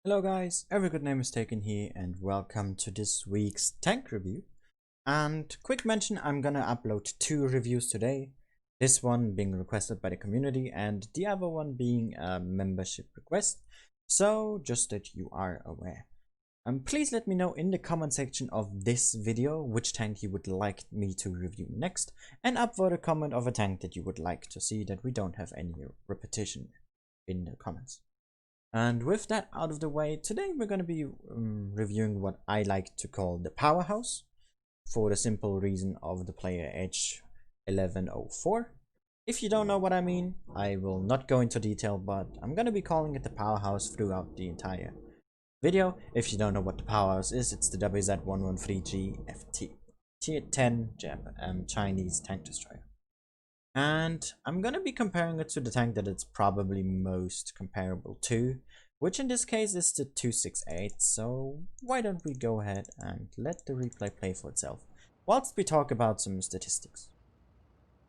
Hello guys, every good name is taken here and welcome to this week's tank review. And quick mention, I'm gonna upload two reviews today. This one being requested by the community and the other one being a membership request. So just that you are aware. Please let me know in the comment section of this video which tank you would like me to review next, and upvote a comment of a tank that you would like to see, that we don't have any repetition in the comments. And with that out of the way, today we're going to be reviewing what I like to call the powerhouse, for the simple reason of the player H1104. If you don't know what I mean, I will not go into detail, but I'm going to be calling it the powerhouse throughout the entire video. If you don't know what the powerhouse is, it's the WZ-113G FT Tier 10 Chinese tank destroyer. And I'm gonna be comparing it to the tank that it's probably most comparable to, which in this case is the 268. So why don't we go ahead and let the replay play for itself whilst we talk about some statistics.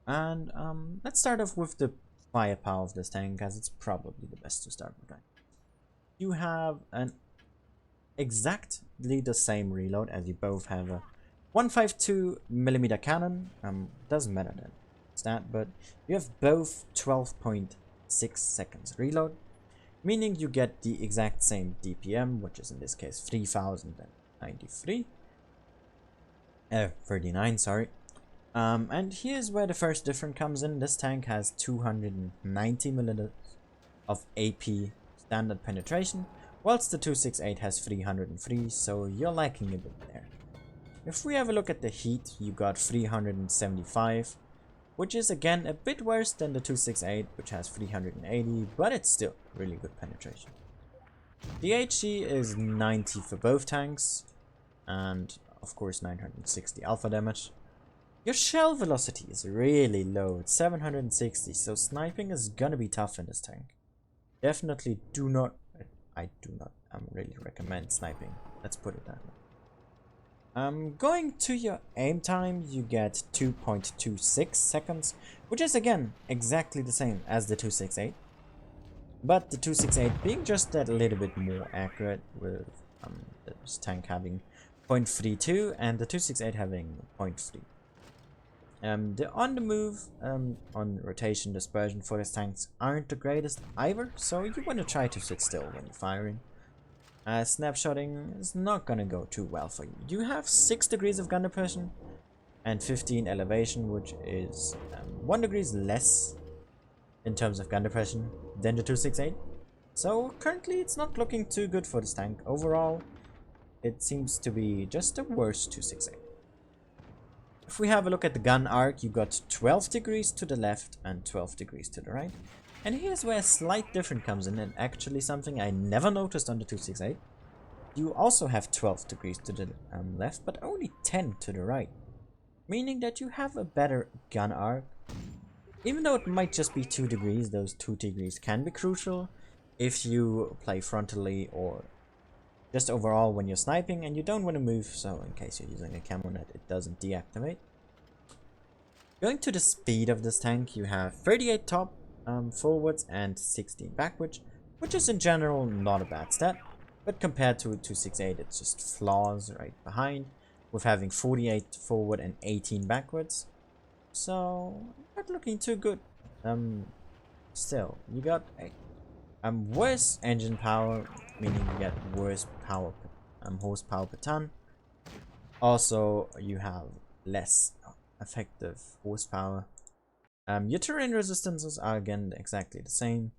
And let's start off with the firepower of this tank, as it's probably the best to start with. You have an exactly the same reload, as you both have a 152mm cannon. Doesn't matter then that, but you have both 12.6 seconds reload, meaning you get the exact same DPM, which is in this case 3093 39, sorry. And here's where the first difference comes in. This tank has 290 milliliters of AP standard penetration, whilst the 268 has 303, so you're lacking a bit there. If we have a look at the heat, you got 375, which is again a bit worse than the 268, which has 380, but it's still really good penetration. The HG is 90 for both tanks, and of course 960 alpha damage. Your shell velocity is really low, it's 760, so sniping is gonna be tough in this tank. Definitely I do not really recommend sniping, let's put it that way. Going to your aim time, you get 2.26 seconds, which is again exactly the same as the 268, but the 268 being just that little bit more accurate, with this tank having 0.32 and the 268 having 0.3. The on the move, on rotation dispersion for these tanks aren't the greatest either, so you want to try to sit still when you're firing. Snapshotting is not gonna go too well for you. You have 6 degrees of gun depression and 15 elevation, which is 1 degree less in terms of gun depression than the 268. So currently it's not looking too good for this tank. Overall, it seems to be just a worse 268. If we have a look at the gun arc, you got 12 degrees to the left and 12 degrees to the right. And here's where a slight difference comes in, and actually something I never noticed on the 268. You also have 12 degrees to the left, but only 10 to the right. Meaning that you have a better gun arc. Even though it might just be 2 degrees, those 2 degrees can be crucial if you play frontally or just overall when you're sniping and you don't want to move, so in case you're using a camo net, it doesn't deactivate. Going to the speed of this tank, you have 38 top forwards and 16 backwards, which is in general not a bad stat, but compared to 268 it's just flaws right behind, with having 48 forward and 18 backwards, so not looking too good. Still, you got a worse engine power, meaning you get worse power horsepower per ton. Also, you have less effective horsepower. Your terrain resistances are again exactly the same.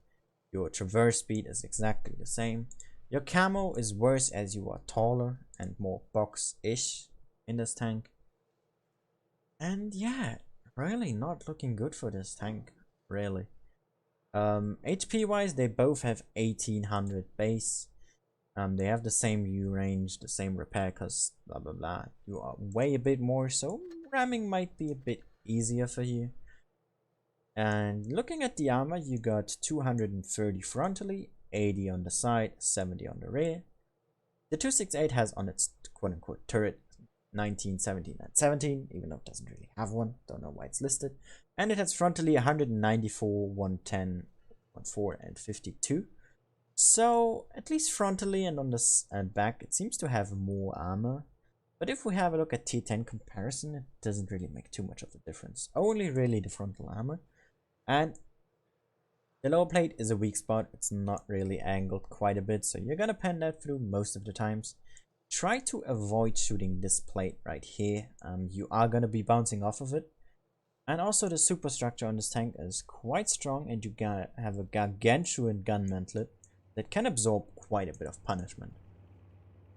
Your traverse speed is exactly the same. Your camo is worse as you are taller and more box-ish in this tank. And yeah, really not looking good for this tank, really. HP wise, they both have 1800 base. They have the same U range, the same repair cost, blah blah blah. You are way a bit more, so ramming might be a bit easier for you. And looking at the armor, you got 230 frontally, 80 on the side, 70 on the rear. The 268 has on its quote-unquote turret 19, 17, and 17, even though it doesn't really have one, don't know why it's listed. And it has frontally 194, 110, 14, and 52. So at least frontally and on the back it seems to have more armor. But if we have a look at tier 10 comparison, it doesn't really make too much of a difference. Only really the frontal armor. And the lower plate is a weak spot. It's not really angled quite a bit, so you're gonna pen that through most of the times. Try to avoid shooting this plate right here. You are gonna be bouncing off of it. And also the superstructure on this tank is quite strong, and you gotta have a gargantuan gun mantlet that can absorb quite a bit of punishment.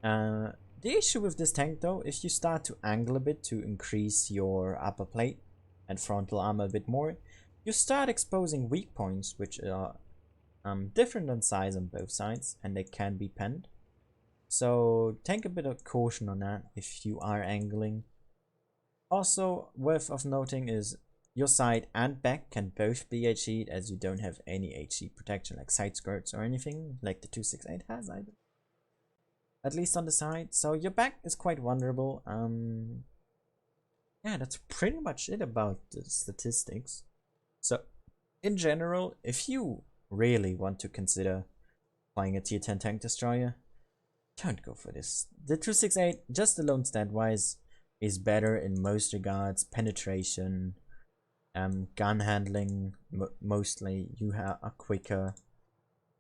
The issue with this tank though, if you start to angle a bit to increase your upper plate and frontal armor a bit more, you start exposing weak points, which are different in size on both sides, and they can be penned. So take a bit of caution on that if you are angling. Also worth of noting is your side and back can both be HE'd, as you don't have any HE protection like side skirts or anything like the 268 has either. At least on the side, so your back is quite vulnerable. Yeah, that's pretty much it about the statistics. So in general, if you really want to consider playing a tier 10 tank destroyer, don't go for this. The 268, just alone stat wise, is better in most regards. Penetration, gun handling, mostly you are quicker,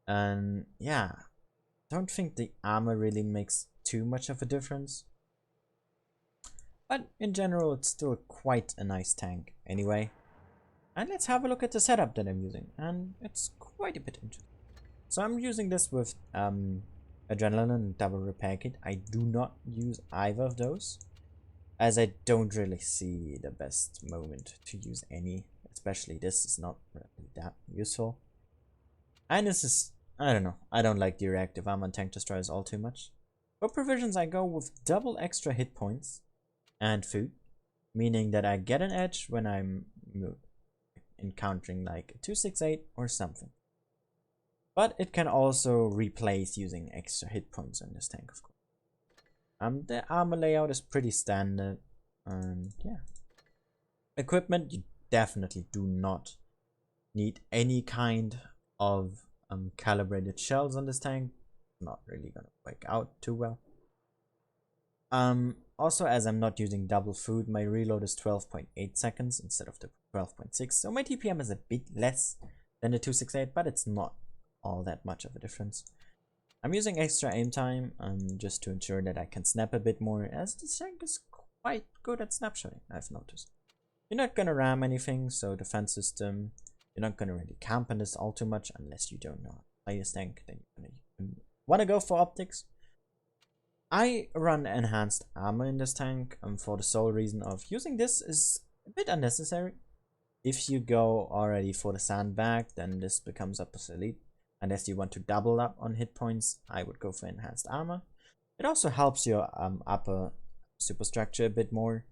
and yeah, don't think the armor really makes too much of a difference, but in general it's still quite a nice tank anyway. And let's have a look at the setup that I'm using, and it's quite a bit interesting. So I'm using this with adrenaline and double repair kit. I do not use either of those, as I don't really see the best moment to use any, especially this is not really that useful. And this is, I don't know, I don't like the reactive armor on tank destroyers all too much. For provisions I go with double extra hit points and food, meaning that I get an edge when I'm encountering like a 268 or something. But it can also replace using extra hit points on this tank, of course. The armor layout is pretty standard, and yeah. Equipment, you definitely do not need any kind of calibrated shells on this tank. Not really gonna work out too well. Also, as I'm not using double food, my reload is 12.8 seconds instead of the 12.6, so my TPM is a bit less than the 268, but it's not all that much of a difference. I'm using extra aim time just to ensure that I can snap a bit more, as this tank is quite good at snapshotting, I've noticed. You're not gonna ram anything, so defense system, you're not gonna really camp on this all too much unless you don't know how to play this tank. Then you're gonna wanna go for optics. I run enhanced armor in this tank for the sole reason of using this is a bit unnecessary. If you go already for the sandbag, then this becomes obsolete. Unless you want to double up on hit points, I would go for enhanced armor. It also helps your upper superstructure a bit more,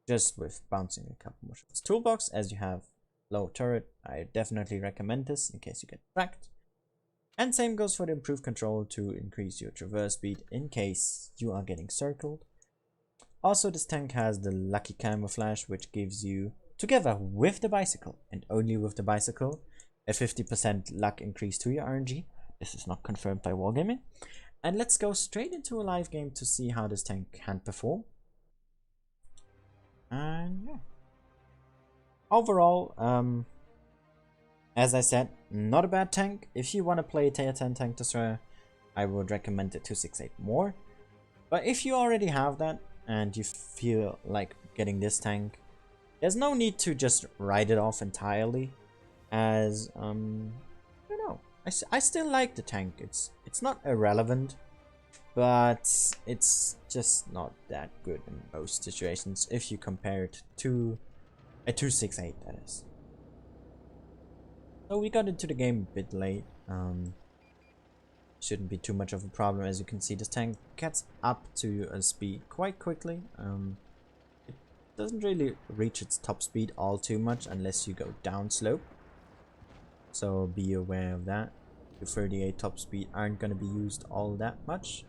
just with bouncing a couple more shots. Toolbox, as you have low turret, I definitely recommend this in case you get tracked. And same goes for the improved control to increase your traverse speed in case you are getting circled. Also, this tank has the lucky camouflage, which gives you, together with the bicycle and only with the bicycle, a 50% luck increase to your RNG. This is not confirmed by Wargaming. And let's go straight into a live game to see how this tank can perform. And yeah. Overall, as I said, not a bad tank. If you want to play a tier 10 tank destroyer, I would recommend the 268 more. But if you already have that and you feel like getting this tank, there's no need to just write it off entirely. As I don't know, I still like the tank. It's not irrelevant, but it's just not that good in most situations if you compare it to a 268, that is. So we got into the game a bit late. Shouldn't be too much of a problem. As you can see, this tank gets up to a speed quite quickly. It doesn't really reach its top speed all too much unless you go down slope. So be aware of that. The 38 top speed aren't going to be used all that much.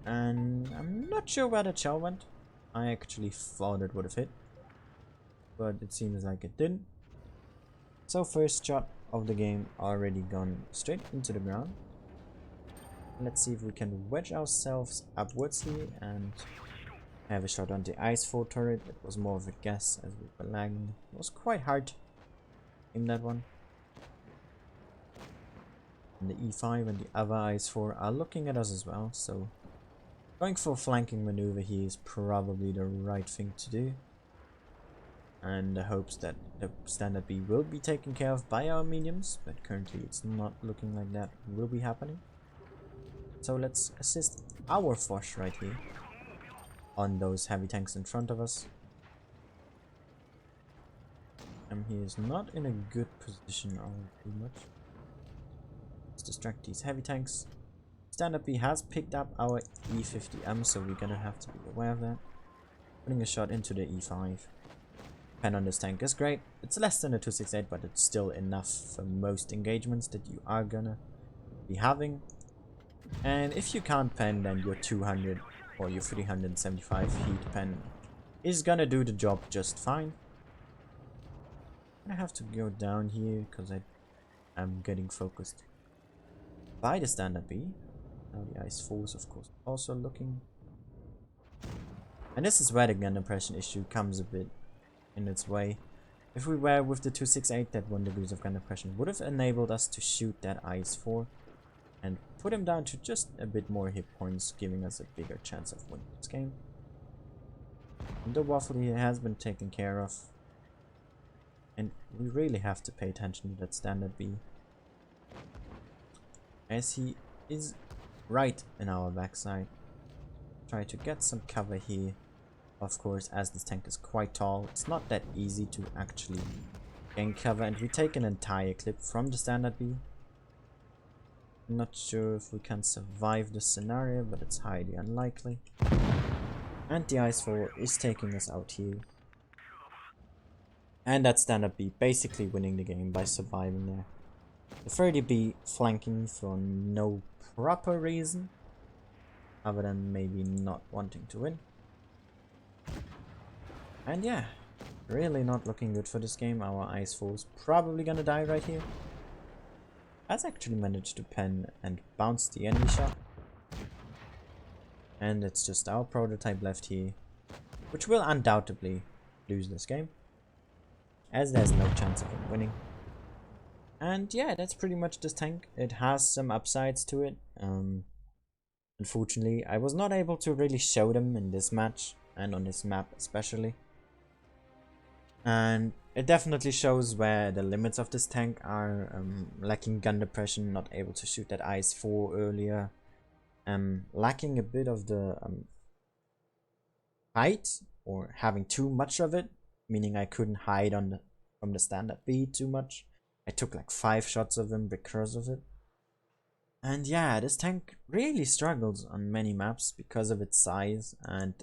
And I'm not sure where the shell went. I actually thought it would have hit, but it seems like it didn't. So first shot of the game already gone straight into the ground. Let's see if we can wedge ourselves upwards here and have a shot on the ice fall turret. It was more of a guess as we were lagging. It was quite hard to aim that one. And the E5 and the other IS-4 are looking at us as well, so going for a flanking maneuver here is probably the right thing to do. And the hopes that the standard B will be taken care of by our mediums, but currently it's not looking like that will be happening. So let's assist our Foch right here on those heavy tanks in front of us. He is not in a good position too much. Let's distract these heavy tanks. Standard B has picked up our E50M, so we're gonna have to be aware of that. Putting a shot into the E5. Pen on this tank is great. It's less than a 268, but it's still enough for most engagements that you are gonna be having. And if you can't pen, then your 200 or your 375 heat pen is gonna do the job just fine. I have to go down here because I am getting focused by the standard B. Now the IS-4 is of course also looking. And this is where the gun impression issue comes a bit in its way. If we were with the 268, that 1 degrees of gun impression would have enabled us to shoot that IS-4 and put him down to just a bit more hit points, giving us a bigger chance of winning this game. And the waffle here has been taken care of. And we really have to pay attention to that standard B, as he is right in our backside. Try to get some cover here. Of course, as this tank is quite tall, it's not that easy to actually gain cover, and we take an entire clip from the standard B. Not sure if we can survive this scenario, but it's highly unlikely. And the IS-4 is taking us out here. And that standard B basically winning the game by surviving there. The 30B flanking for no proper reason, other than maybe not wanting to win. And yeah, really not looking good for this game. Our IS-4 is probably gonna die right here. Has actually managed to pen and bounce the enemy shot. And it's just our prototype left here, which will undoubtedly lose this game, as there's no chance of him winning. And yeah, that's pretty much this tank. It has some upsides to it. Unfortunately, I was not able to really show them in this match, and on this map especially. And it definitely shows where the limits of this tank are. Lacking gun depression, not able to shoot that IS-4 earlier. Lacking a bit of the height, or having too much of it, meaning I couldn't hide from the standard B too much. I took like 5 shots of him because of it. And yeah, this tank really struggles on many maps because of its size and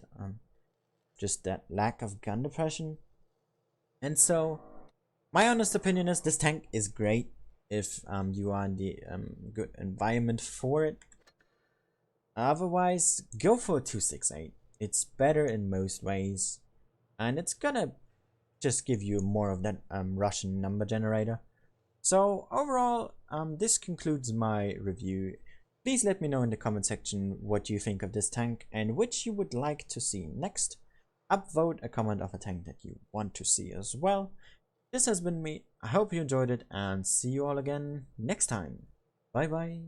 just that lack of gun depression. And so, my honest opinion is this tank is great if you are in the good environment for it. Otherwise, go for a 268. It's better in most ways, and it's gonna just give you more of that Russian number generator. So overall, this concludes my review. Please let me know in the comment section what you think of this tank and which you would like to see next. Upvote a comment of a tank that you want to see as well. This has been me. I hope you enjoyed it, and see you all again next time. Bye bye.